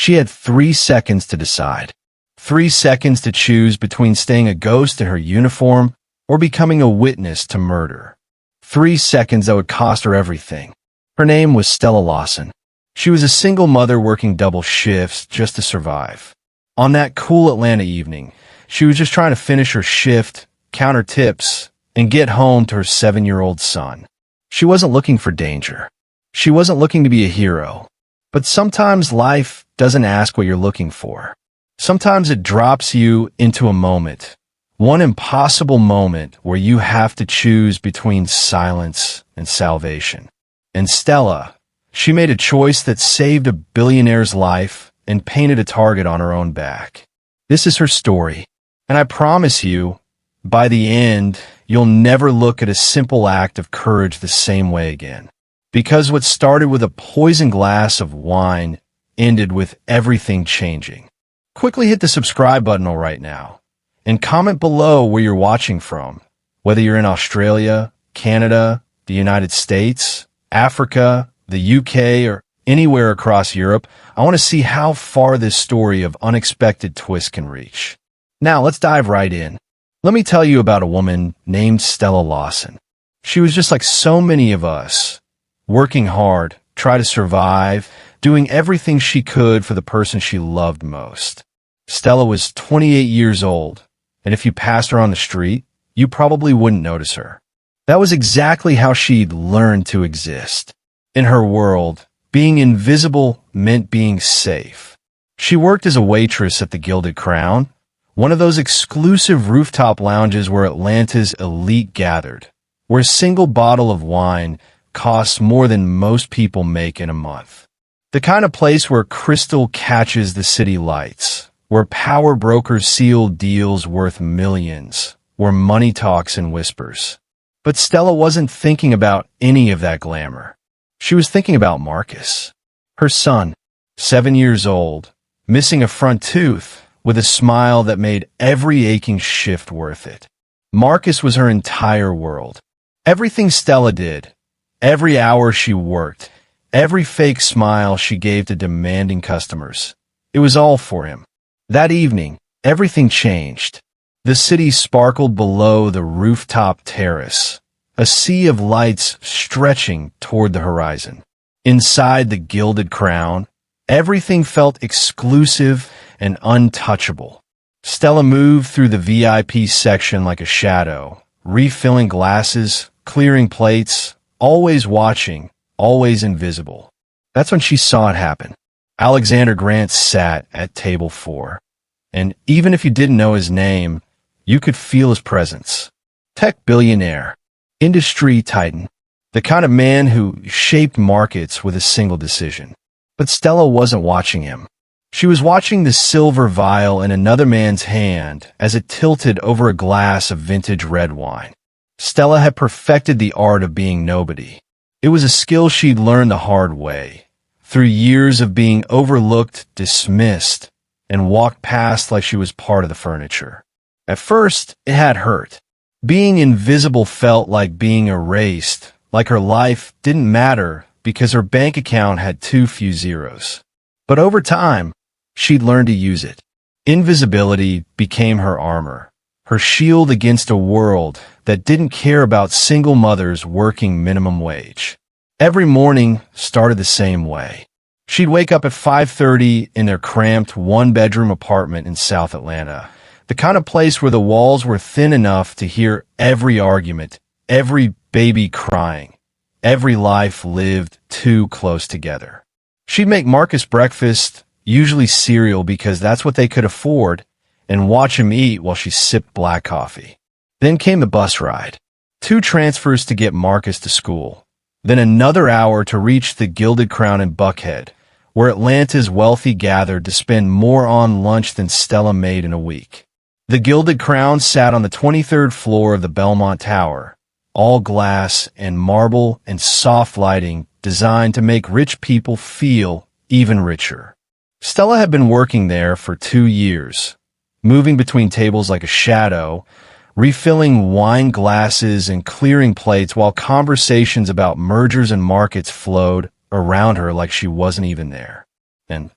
She had 3 seconds to decide. 3 seconds to choose between staying a ghost in her uniform or becoming a witness to murder. 3 seconds that would cost her everything. Her name was Stella Lawson. She was a single mother working double shifts just to survive. On that cool Atlanta evening, she was just trying to finish her shift, count her tips, and get home to her 7-year-old son. She wasn't looking for danger. She wasn't looking to be a hero. But sometimes life doesn't ask what you're looking for. Sometimes it drops you into a moment, one impossible moment where you have to choose between silence and salvation. And Stella, she made a choice that saved a billionaire's life and painted a target on her own back. This is her story, and I promise you, by the end, you'll never look at a simple act of courage the same way again. Because what started with a poisoned glass of wine ended with everything changing. Quickly hit the subscribe button right now, and comment below where you're watching from, whether you're in Australia, Canada, the United States, Africa, the UK, or anywhere across Europe. I want to see how far this story of unexpected twists can reach. Now let's dive right in. Let me tell you about a woman named Stella Lawson. She was just like so many of us, working hard, trying to survive, doing everything she could for the person she loved most. Stella was 28 years old, and if you passed her on the street, you probably wouldn't notice her. That was exactly how she'd learned to exist. In her world, being invisible meant being safe. She worked as a waitress at the Gilded Crown, one of those exclusive rooftop lounges where Atlanta's elite gathered, where a single bottle of wine costs more than most people make in a month. The kind of place where crystal catches the city lights, where power brokers seal deals worth millions, where money talks in whispers. But Stella wasn't thinking about any of that glamour. She was thinking about Marcus, her son, 7 years old, missing a front tooth, with a smile that made every aching shift worth it. Marcus was her entire world. Everything Stella did, every hour she worked, every fake smile she gave to demanding customers, it was all for him. That evening, everything changed. The city sparkled below the rooftop terrace, a sea of lights stretching toward the horizon. Inside the Gilded Crown, everything felt exclusive and untouchable. Stella moved through the VIP section like a shadow, refilling glasses, clearing plates, always watching, always invisible. That's when she saw it happen. Alexander Grant sat at table 4, and even if you didn't know his name, you could feel his presence. Tech billionaire, industry titan, the kind of man who shaped markets with a single decision. But Stella wasn't watching him. She was watching the silver vial in another man's hand as it tilted over a glass of vintage red wine. Stella had perfected the art of being nobody. It was a skill she'd learned the hard way, through years of being overlooked, dismissed, and walked past like she was part of the furniture. At first, it had hurt. Being invisible felt like being erased, like her life didn't matter because her bank account had too few zeros. But over time, she'd learned to use it. Invisibility became her armor, her shield against a world that didn't care about single mothers working minimum wage. Every morning started the same way. She'd wake up at 5:30 in their cramped one-bedroom apartment in South Atlanta, the kind of place where the walls were thin enough to hear every argument, every baby crying, every life lived too close together. She'd make Marcus breakfast, usually cereal because that's what they could afford, and watch him eat while she sipped black coffee. Then came the bus ride. 2 transfers to get Marcus to school. Then another hour to reach the Gilded Crown in Buckhead, where Atlanta's wealthy gathered to spend more on lunch than Stella made in a week. The Gilded Crown sat on the 23rd floor of the Belmont Tower, all glass and marble and soft lighting designed to make rich people feel even richer. Stella had been working there for 2 years, moving between tables like a shadow, refilling wine glasses and clearing plates while conversations about mergers and markets flowed around her like she wasn't even there. And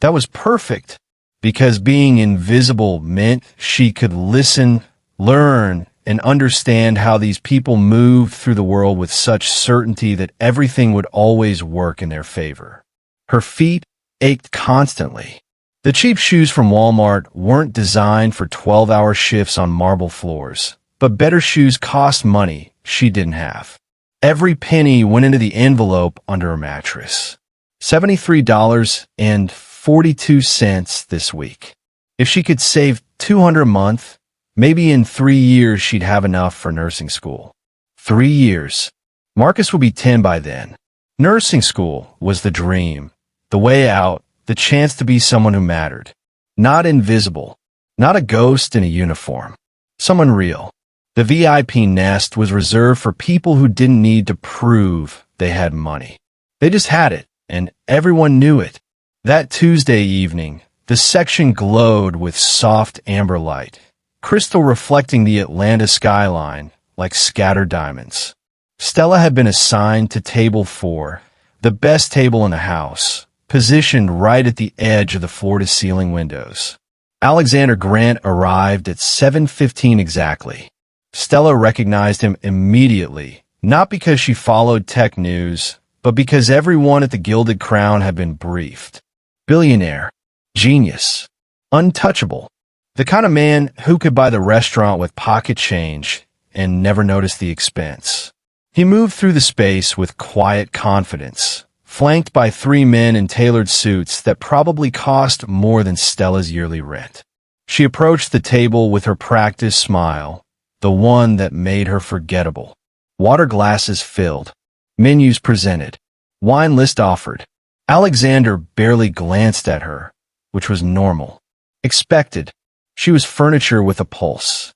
That was perfect, because being invisible meant she could listen, learn, and understand how these people moved through the world with such certainty that everything would always work in their favor. Her feet ached constantly. The cheap shoes from Walmart weren't designed for 12-hour shifts on marble floors, but better shoes cost money she didn't have. Every penny went into the envelope under her mattress. $73.42 this week. If she could save $200 a month, maybe in 3 years she'd have enough for nursing school. 3 years. Marcus would be 10 by then. Nursing school was the dream, the way out, the chance to be someone who mattered. Not invisible, not a ghost in a uniform. Someone real. The VIP nest was reserved for people who didn't need to prove they had money. They just had it, and everyone knew it. That Tuesday evening, the section glowed with soft amber light, crystal reflecting the Atlanta skyline like scattered diamonds. Stella had been assigned to table 4, the best table in the house, positioned right at the edge of the floor-to-ceiling windows. Alexander Grant arrived at 7:15 exactly. Stella recognized him immediately, not because she followed tech news, but because everyone at the Gilded Crown had been briefed. Billionaire, genius, untouchable, the kind of man who could buy the restaurant with pocket change and never notice the expense. He moved through the space with quiet confidence, flanked by 3 men in tailored suits that probably cost more than Stella's yearly rent. She approached the table with her practiced smile, the one that made her forgettable. Water glasses filled, menus presented, wine list offered. Alexander barely glanced at her, which was normal, expected. She was furniture with a pulse.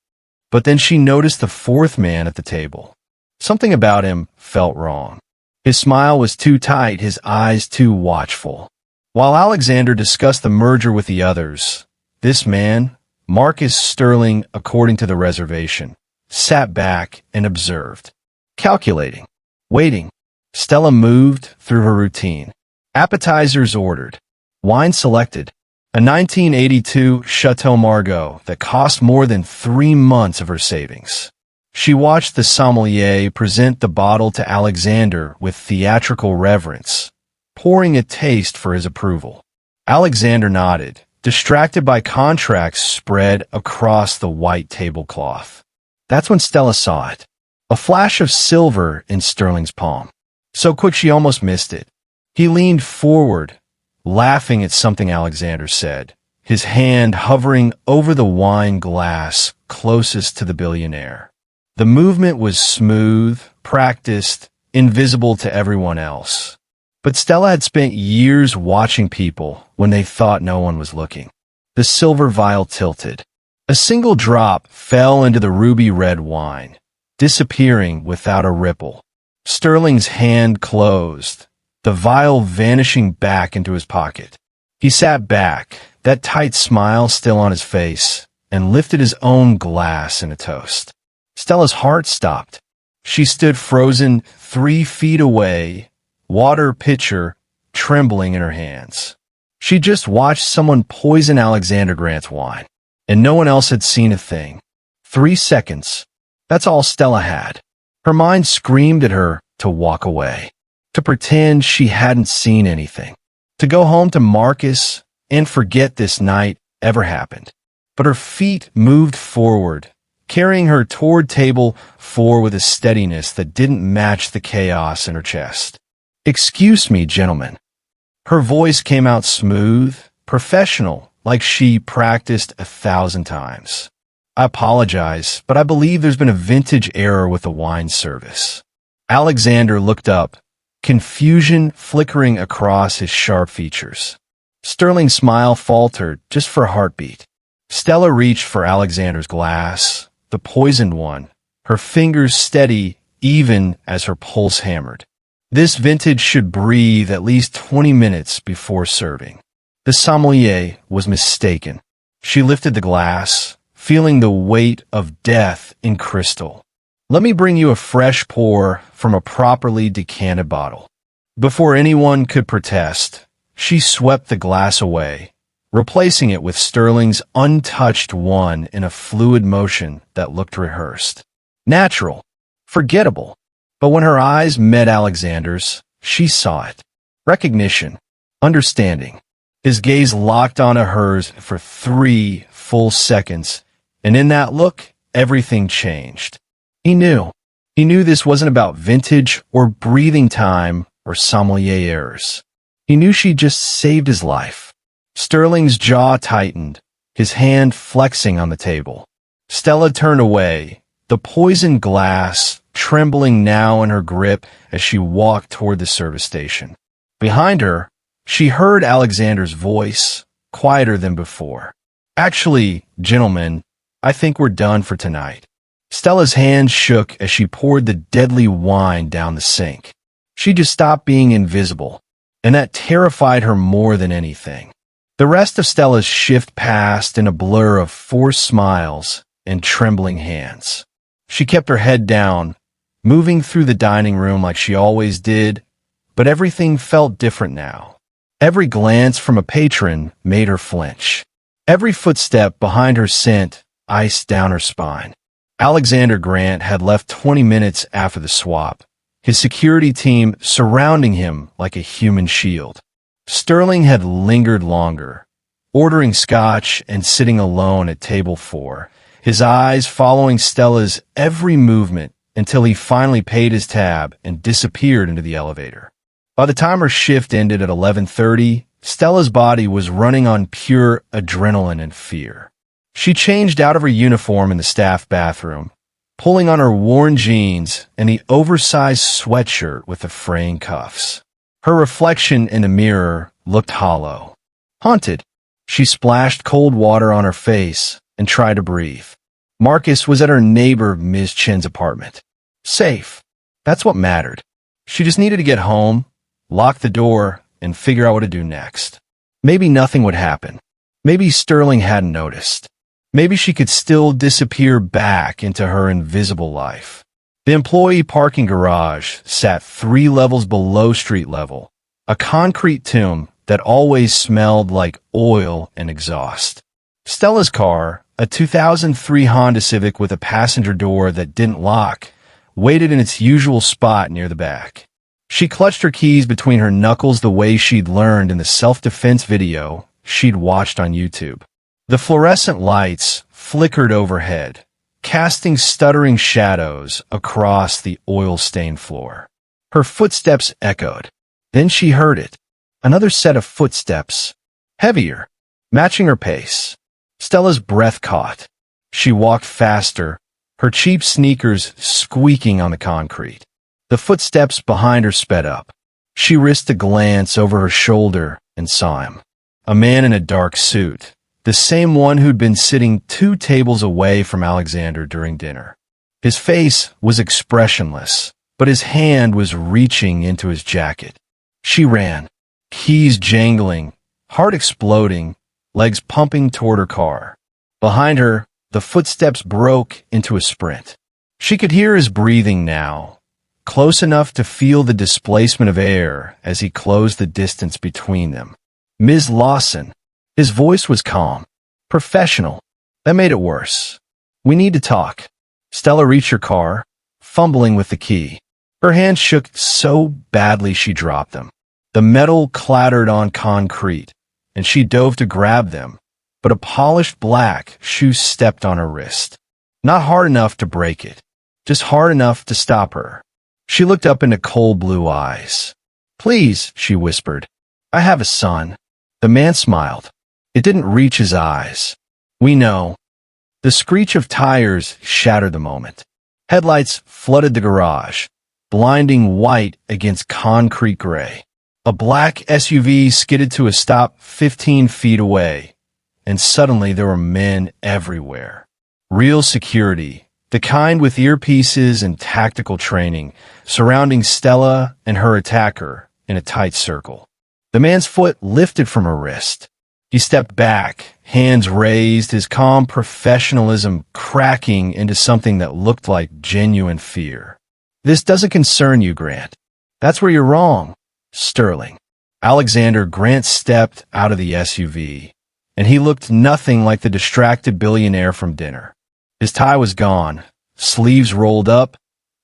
But then she noticed the 4th man at the table. Something about him felt wrong. His smile was too tight, his eyes too watchful. While Alexander discussed the merger with the others, this man, Marcus Sterling according to the reservation, sat back and observed. Calculating. Waiting. Stella moved through her routine. Appetizers ordered. Wine selected. A 1982 Chateau Margaux that cost more than 3 months of her savings. She watched the sommelier present the bottle to Alexander with theatrical reverence, pouring a taste for his approval. Alexander nodded, distracted by contracts spread across the white tablecloth. That's when Stella saw it. A flash of silver in Sterling's palm. So quick she almost missed it. He leaned forward, laughing at something Alexander said, his hand hovering over the wine glass closest to the billionaire. The movement was smooth, practiced, invisible to everyone else. But Stella had spent years watching people when they thought no one was looking. The silver vial tilted. A single drop fell into the ruby-red wine, disappearing without a ripple. Sterling's hand closed, the vial vanishing back into his pocket. He sat back, that tight smile still on his face, and lifted his own glass in a toast. Stella's heart stopped. She stood frozen 3 feet away, water pitcher trembling in her hands. She just watched someone poison Alexander Grant's wine, and no one else had seen a thing. 3 seconds. That's all Stella had. Her mind screamed at her to walk away, to pretend she hadn't seen anything, to go home to Marcus and forget this night ever happened. But her feet moved forward, carrying her toward table 4 with a steadiness that didn't match the chaos in her chest. "Excuse me, gentlemen." Her voice came out smooth, professional, like she practiced 1,000 times. "I apologize, but I believe there's been a vintage error with the wine service." Alexander looked up, confusion flickering across his sharp features. Sterling's smile faltered just for a heartbeat. Stella reached for Alexander's glass, the poisoned one, her fingers steady even as her pulse hammered. This vintage should breathe at least 20 minutes before serving. The sommelier was mistaken. She lifted the glass, feeling the weight of death in crystal. "Let me bring you a fresh pour from a properly decanted bottle." Before anyone could protest, she swept the glass away, replacing it with Sterling's untouched one in a fluid motion that looked rehearsed. Natural. Forgettable. But when her eyes met Alexander's, she saw it. Recognition. Understanding. His gaze locked onto hers for 3 full seconds, and in that look, everything changed. He knew. He knew this wasn't about vintage or breathing time or sommeliers. He knew she just saved his life. Sterling's jaw tightened, his hand flexing on the table. Stella turned away, the poisoned glass trembling now in her grip as she walked toward the service station. Behind her, she heard Alexander's voice, quieter than before. "Actually, gentlemen, I think we're done for tonight." Stella's hand shook as she poured the deadly wine down the sink. She just stopped being invisible, and that terrified her more than anything. The rest of Stella's shift passed in a blur of forced smiles and trembling hands. She kept her head down, moving through the dining room like she always did, but everything felt different now. Every glance from a patron made her flinch. Every footstep behind her sent ice down her spine. Alexander Grant had left 20 minutes after the swap, his security team surrounding him like a human shield. Sterling had lingered longer, ordering scotch and sitting alone at table 4, his eyes following Stella's every movement until he finally paid his tab and disappeared into the elevator. By the time her shift ended at 11:30, Stella's body was running on pure adrenaline and fear. She changed out of her uniform in the staff bathroom, pulling on her worn jeans and the oversized sweatshirt with the fraying cuffs. Her reflection in the mirror looked hollow. Haunted. She splashed cold water on her face and tried to breathe. Marcus was at her neighbor Ms. Chen's apartment. Safe. That's what mattered. She just needed to get home, lock the door, and figure out what to do next. Maybe nothing would happen. Maybe Sterling hadn't noticed. Maybe she could still disappear back into her invisible life. The employee parking garage sat 3 levels below street level, a concrete tomb that always smelled like oil and exhaust. Stella's car, a 2003 Honda Civic with a passenger door that didn't lock, waited in its usual spot near the back. She clutched her keys between her knuckles the way she'd learned in the self-defense video she'd watched on YouTube. The fluorescent lights flickered overhead, casting stuttering shadows across the oil-stained floor. Her footsteps echoed. Then she heard it. Another set of footsteps, heavier, matching her pace. Stella's breath caught. She walked faster, her cheap sneakers squeaking on the concrete. The footsteps behind her sped up. She risked a glance over her shoulder and saw him. A man in a dark suit, the same one who'd been sitting 2 tables away from Alexander during dinner. His face was expressionless, but his hand was reaching into his jacket. She ran, keys jangling, heart exploding, legs pumping toward her car. Behind her, the footsteps broke into a sprint. She could hear his breathing now, close enough to feel the displacement of air as he closed the distance between them. Ms. Lawson. His voice was calm, professional. That made it worse. "We need to talk." Stella reached her car, fumbling with the key. Her hands shook so badly she dropped them. The metal clattered on concrete, and she dove to grab them, but a polished black shoe stepped on her wrist. Not hard enough to break it, just hard enough to stop her. She looked up into cold blue eyes. "Please," she whispered. "I have a son." The man smiled. It didn't reach his eyes. "We know." The screech of tires shattered the moment. Headlights flooded the garage, blinding white against concrete gray. A black SUV skidded to a stop 15 feet away, and suddenly there were men everywhere. Real security, the kind with earpieces and tactical training, surrounding Stella and her attacker in a tight circle. The man's foot lifted from her wrist. He stepped back, hands raised, his calm professionalism cracking into something that looked like genuine fear. "This doesn't concern you, Grant. That's where you're wrong, Sterling." Alexander Grant stepped out of the SUV, and he looked nothing like the distracted billionaire from dinner. His tie was gone, sleeves rolled up,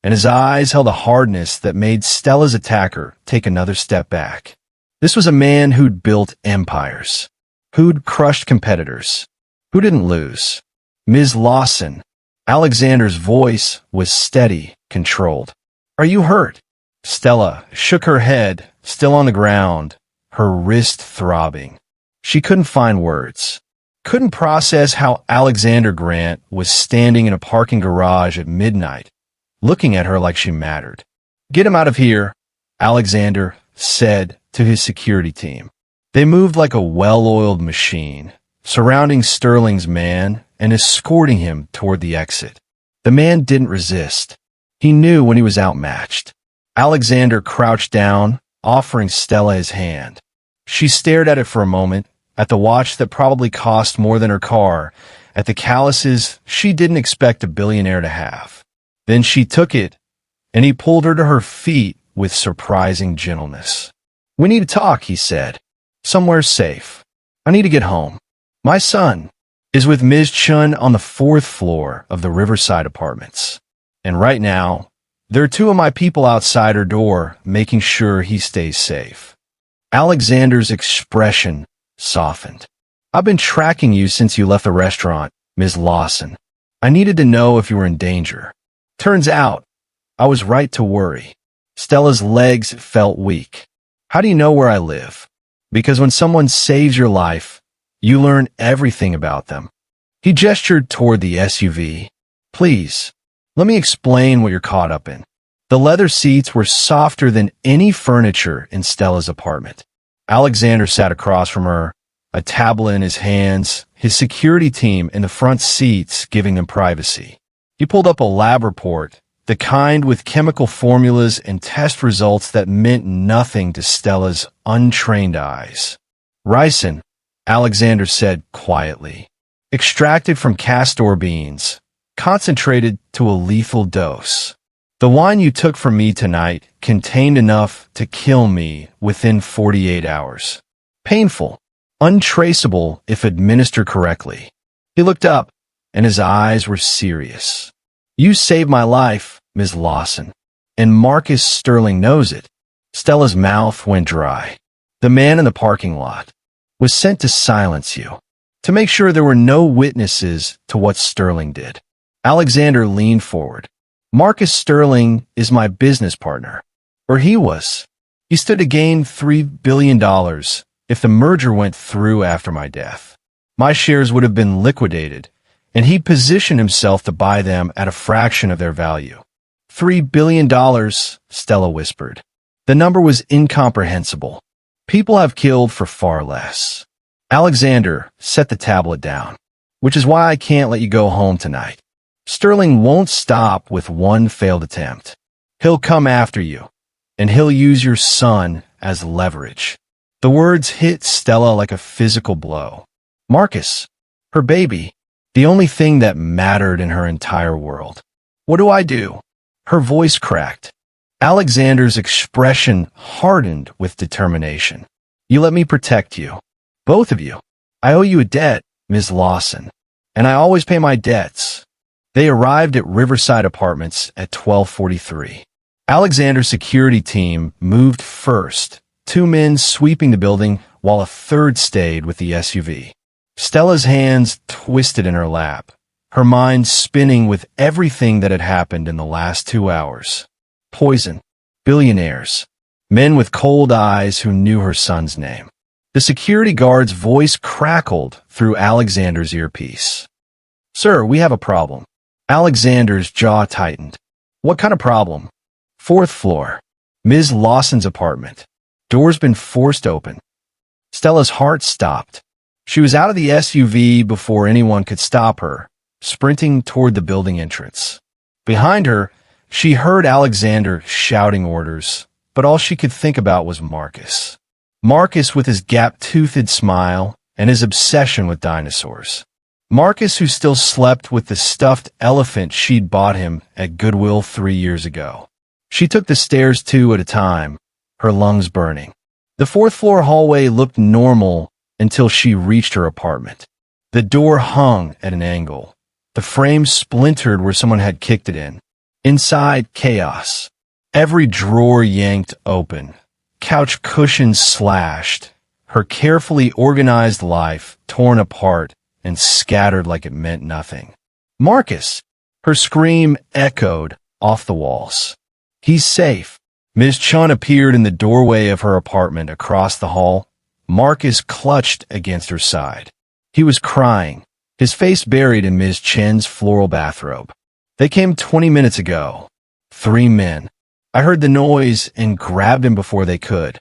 and his eyes held a hardness that made Stella's attacker take another step back. This was a man who'd built empires, who'd crushed competitors, who didn't lose. Ms. Lawson. Alexander's voice was steady, controlled. Are you hurt? Stella shook her head, still on the ground, her wrist throbbing. She couldn't find words, couldn't process how Alexander Grant was standing in a parking garage at midnight, looking at her like she mattered. Get him out of here, Alexander said to his security team. They moved like a well-oiled machine, surrounding Sterling's man and escorting him toward the exit. The man didn't resist. He knew when he was outmatched. Alexander crouched down, offering Stella his hand. She stared at it for a moment, at the watch that probably cost more than her car, at the calluses she didn't expect a billionaire to have. Then she took it, and he pulled her to her feet with surprising gentleness. We need to talk, he said. Somewhere safe. I need to get home. My son is with Ms. Chun on the 4th floor of the Riverside Apartments. And right now, there are 2 of my people outside her door making sure he stays safe. Alexander's expression softened. I've been tracking you since you left the restaurant, Ms. Lawson. I needed to know if you were in danger. Turns out, I was right to worry. Stella's legs felt weak. How do you know where I live? Because when someone saves your life, you learn everything about them. He gestured toward the SUV. Please, let me explain what you're caught up in. The leather seats were softer than any furniture in Stella's apartment. Alexander sat across from her, a tablet in his hands, his security team in the front seats giving them privacy. He pulled up a lab report, the kind with chemical formulas and test results that meant nothing to Stella's untrained eyes. Ricin, Alexander said quietly, extracted from castor beans, concentrated to a lethal dose. The wine you took from me tonight contained enough to kill me within 48 hours. Painful, untraceable if administered correctly. He looked up, and his eyes were serious. You saved my life, Ms. Lawson, and Marcus Sterling knows it. Stella's mouth went dry. The man in the parking lot was sent to silence you, to make sure there were no witnesses to what Sterling did. Alexander leaned forward. Marcus Sterling is my business partner, or he was. He stood to gain $3 billion if the merger went through after my death. My shares would have been liquidated, and he positioned himself to buy them at a fraction of their value. $3 billion, Stella whispered. The number was incomprehensible. People have killed for far less. Alexander set the tablet down, which is why I can't let you go home tonight. Sterling won't stop with one failed attempt. He'll come after you, and he'll use your son as leverage. The words hit Stella like a physical blow. Marcus, her baby, the only thing that mattered in her entire world. What do I do? Her voice cracked. Alexander's expression hardened with determination. You let me protect you. Both of you. I owe you a debt, Ms. Lawson, and I always pay my debts. They arrived at Riverside Apartments at 12:43. Alexander's security team moved first, 2 men sweeping the building while a third stayed with the SUV. Stella's hands twisted in her lap, her mind spinning with everything that had happened in the last 2 hours. Poison, billionaires, men with cold eyes who knew her son's name. The security guard's voice crackled through Alexander's earpiece. Sir, we have a problem. Alexander's jaw tightened. What kind of problem? 4th floor. Ms. Lawson's apartment. Door's been forced open. Stella's heart stopped. She was out of the SUV before anyone could stop her, sprinting toward the building entrance. Behind her, she heard Alexander shouting orders, but all she could think about was Marcus. Marcus with his gap-toothed smile and his obsession with dinosaurs. Marcus, who still slept with the stuffed elephant she'd bought him at Goodwill 3 years ago. She took the stairs 2 at a time, her lungs burning. The fourth-floor hallway looked normal until she reached her apartment. The door hung at an angle. The frame splintered where someone had kicked it in. Inside, chaos. Every drawer yanked open. Couch cushions slashed. Her carefully organized life torn apart and scattered like it meant nothing. Marcus! Her scream echoed off the walls. He's safe. Ms. Chun appeared in the doorway of her apartment across the hall. Marcus clutched against her side. He was crying, his face buried in Ms. Chen's floral bathrobe. They came 20 minutes ago. 3 men. I heard the noise and grabbed him before they could.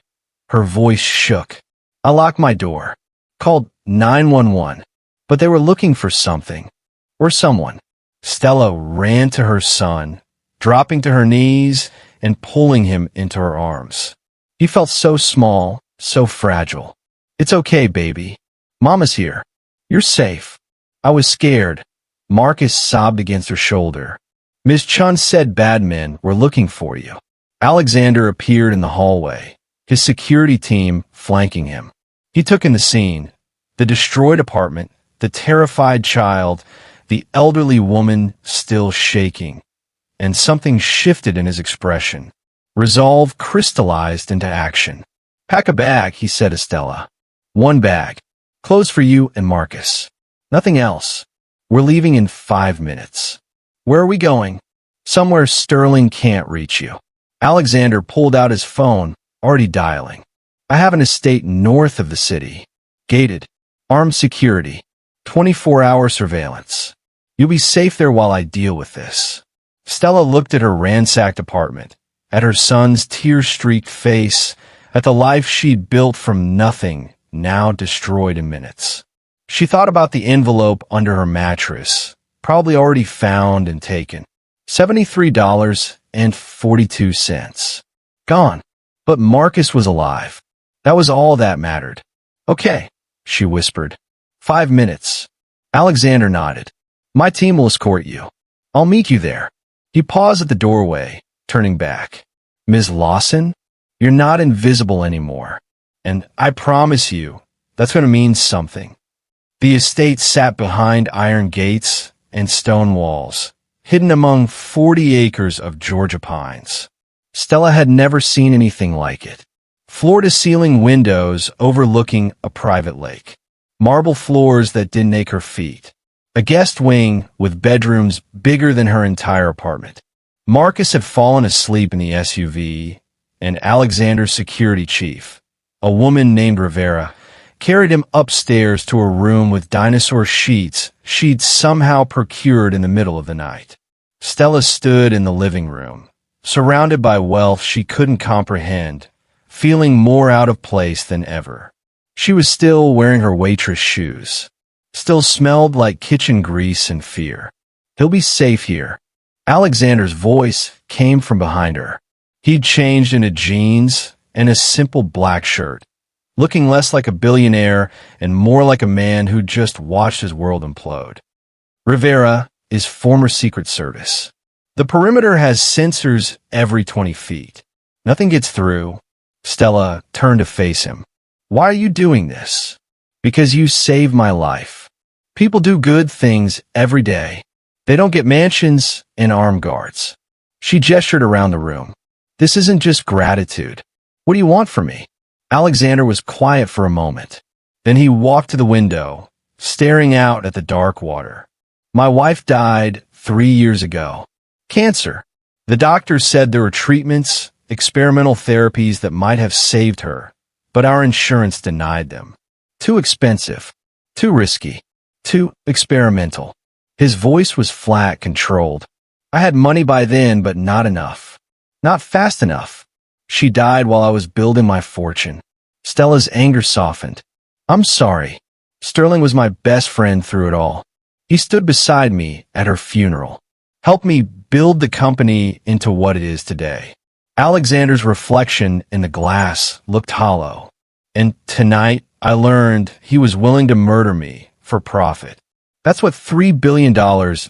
Her voice shook. I locked my door. Called 911. But they were looking for something. Or someone. Stella ran to her son, dropping to her knees and pulling him into her arms. He felt so small, so fragile. It's okay, baby. Mama's here. You're safe. I was scared. Marcus sobbed against her shoulder. Ms. Chun said bad men were looking for you. Alexander appeared in the hallway, his security team flanking him. He took in the scene, the destroyed apartment, the terrified child, the elderly woman still shaking, and something shifted in his expression. Resolve crystallized into action. Pack a bag, he said to Stella. 1 bag. Clothes for you and Marcus. Nothing else. We're leaving in 5 minutes. Where are we going? Somewhere Sterling can't reach you. Alexander pulled out his phone, already dialing. I have an estate north of the city. Gated. Armed security. 24-hour surveillance. You'll be safe there while I deal with this. Stella looked at her ransacked apartment, at her son's tear-streaked face, at the life she'd built from nothing, now destroyed in minutes. She thought about the envelope under her mattress, probably already found and taken. $73.42. Gone. But Marcus was alive. That was all that mattered. Okay, she whispered. 5 minutes. Alexander nodded. My team will escort you. I'll meet you there. He paused at the doorway, turning back. Ms. Lawson, you're not invisible anymore. And I promise you, that's going to mean something. The estate sat behind iron gates and stone walls, hidden among 40 acres of Georgia pines. Stella had never seen anything like it. Floor-to-ceiling windows overlooking a private lake. Marble floors that didn't ache her feet. A guest wing with bedrooms bigger than her entire apartment. Marcus had fallen asleep in the SUV, and Alexander's security chief, a woman named Rivera, carried him upstairs to a room with dinosaur sheets she'd somehow procured in the middle of the night. Stella stood in the living room, surrounded by wealth she couldn't comprehend, feeling more out of place than ever. She was still wearing her Waitress shoes, still smelled like kitchen grease and fear. He'll be safe here. Alexander's voice came from behind her. He'd changed into jeans and a simple black shirt, looking less like a billionaire and more like a man who'd just watched his world implode. Rivera is former Secret Service. The perimeter has sensors every 20 feet. Nothing gets through. Stella turned to face him. Why are you doing this? Because you saved my life. People do good things every day. They don't get mansions and armed guards. She gestured around the room. This isn't just gratitude. What do you want from me? Alexander was quiet for a moment. Then he walked to the window, staring out at the dark water. My wife died 3 years ago. Cancer. The doctors said there were treatments, experimental therapies that might have saved her, but our insurance denied them. Too expensive. Too risky. Too experimental. His voice was flat, controlled. I had money by then, but not enough. Not fast enough. She died while I was building my fortune. Stella's anger softened. I'm sorry. Sterling was my best friend through it all. He stood beside me at her funeral. Helped me build the company into what it is today. Alexander's reflection in the glass looked hollow. And tonight, I learned he was willing to murder me for profit. That's what $3 billion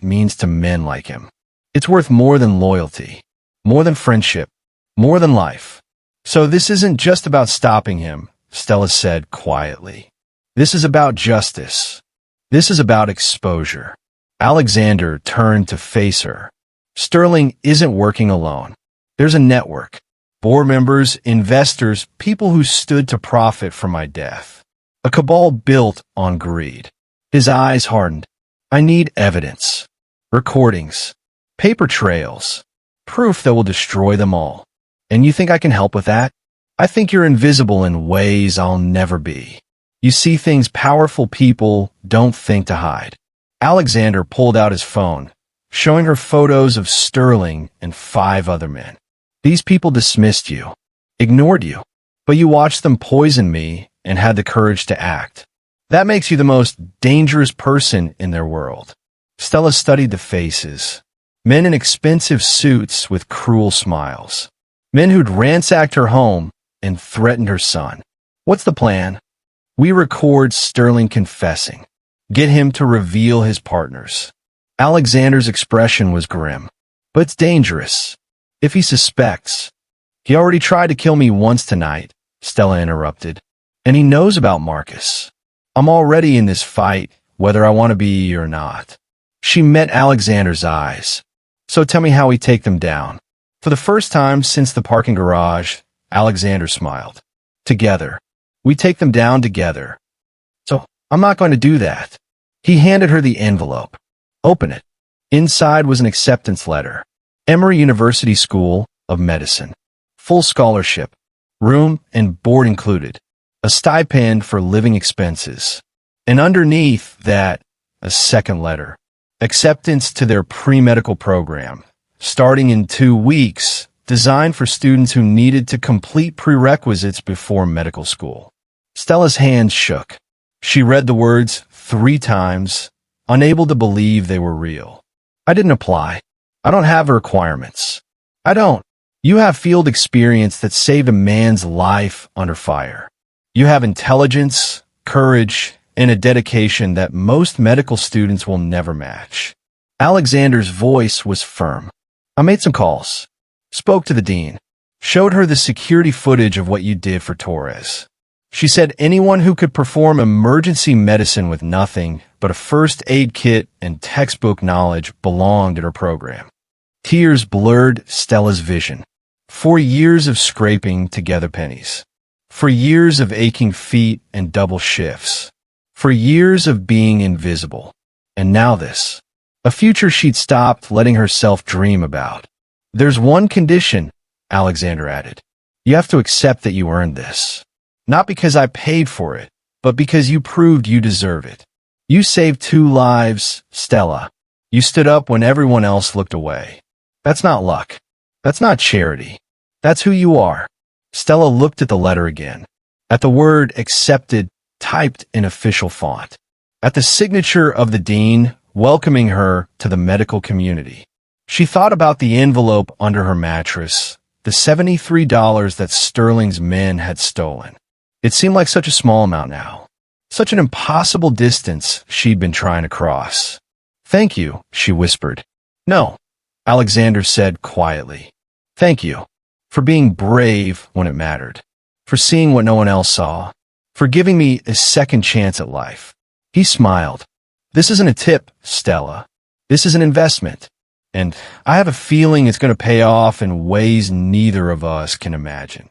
means to men like him. It's worth more than loyalty, more than friendship, more than life. So this isn't just about stopping him, Stella said quietly. This is about justice. This is about exposure. Alexander turned to face her. Sterling isn't working alone. There's a network. Board members, investors, people who stood to profit from my death. A cabal built on greed. His eyes hardened. I need evidence. Recordings. Paper trails. Proof that will destroy them all. And you think I can help with that? I think you're invisible in ways I'll never be. You see things powerful people don't think to hide. Alexander pulled out his phone, showing her photos of Sterling and 5 other men. These people dismissed you, ignored you, but you watched them poison me and had the courage to act. That makes you the most dangerous person in their world. Stella studied the faces. Men in expensive suits with cruel smiles. Men who'd ransacked her home and threatened her son. What's the plan? We record Sterling confessing. Get him to reveal his partners. Alexander's expression was grim. But it's dangerous. If he suspects. He already tried to kill me once tonight, Stella interrupted. And he knows about Marcus. I'm already in this fight, whether I want to be or not. She met Alexander's eyes. So tell me how we take them down. For the first time since the parking garage, Alexander smiled. Together. We take them down together. So I'm not going to do that. He handed her the envelope. Open it. Inside was an acceptance letter. Emory University School of Medicine. Full scholarship. Room and board included. A stipend for living expenses. And underneath that, a second letter. Acceptance to their pre-medical program. Starting in 2 weeks, designed for students who needed to complete prerequisites before medical school. Stella's hands shook. She read the words 3 times, unable to believe they were real. I didn't apply. I don't have requirements. I don't. You have field experience that saved a man's life under fire. You have intelligence, courage, and a dedication that most medical students will never match. Alexander's voice was firm. I made some calls. Spoke to the dean. Showed her the security footage of what you did for Torres. She said anyone who could perform emergency medicine with nothing but a first aid kit and textbook knowledge belonged in her program. Tears blurred Stella's vision. 4 years of scraping together pennies. For years of aching feet and double shifts. For years of being invisible. And now this. A future she'd stopped letting herself dream about. There's one condition, Alexander added. You have to accept that you earned this. Not because I paid for it, but because you proved you deserve it. You saved 2 lives, Stella. You stood up when everyone else looked away. That's not luck. That's not charity. That's who you are. Stella looked at the letter again. At the word accepted typed in official font. At the signature of the dean welcoming her to the medical community. She thought about the envelope under her mattress, the $73 that Sterling's men had stolen. It seemed like such a small amount now. Such an impossible distance she'd been trying to cross. Thank you, she whispered. No, Alexander said quietly. Thank you. For being brave when it mattered. For seeing what no one else saw. For giving me a second chance at life. He smiled. This isn't a tip, Stella. This is an investment. And I have a feeling it's going to pay off in ways neither of us can imagine.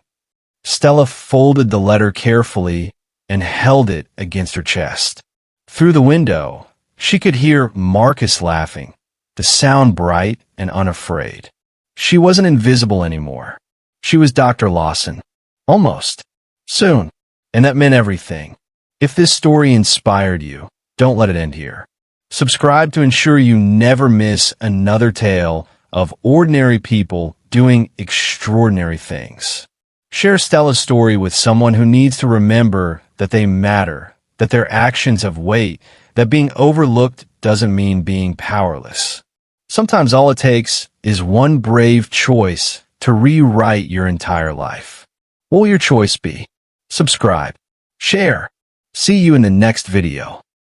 Stella folded the letter carefully and held it against her chest. Through the window, she could hear Marcus laughing, the sound bright and unafraid. She wasn't invisible anymore. She was Dr. Lawson. Almost. Soon. And that meant everything. If this story inspired you, don't let it end here. Subscribe to ensure you never miss another tale of ordinary people doing extraordinary things. Share Stella's story with someone who needs to remember that they matter, that their actions have weight, that being overlooked doesn't mean being powerless. Sometimes all it takes is one brave choice to rewrite your entire life. What will your choice be? Subscribe. Share. See you in the next video.